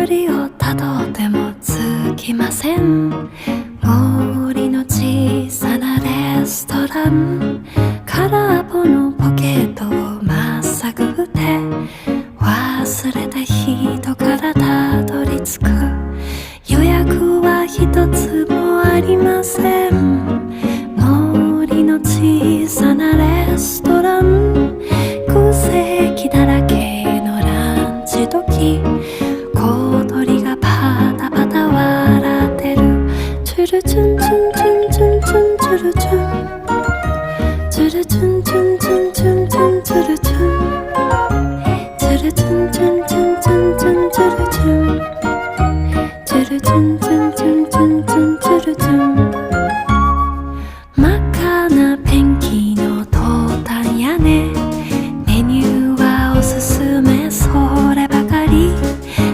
巡りをたどっても尽きません。森の小さなレストラン、空っぽのポケットをまっさぐって忘れた人からたどり着く。予約は一つもありません。森の小さなレストラン、空席だらけのランチ時、小鳥がパタパタ笑ってる。チュルチュンチュンチュンチュンチュンチュルチュン、チュルチュンチュンチュン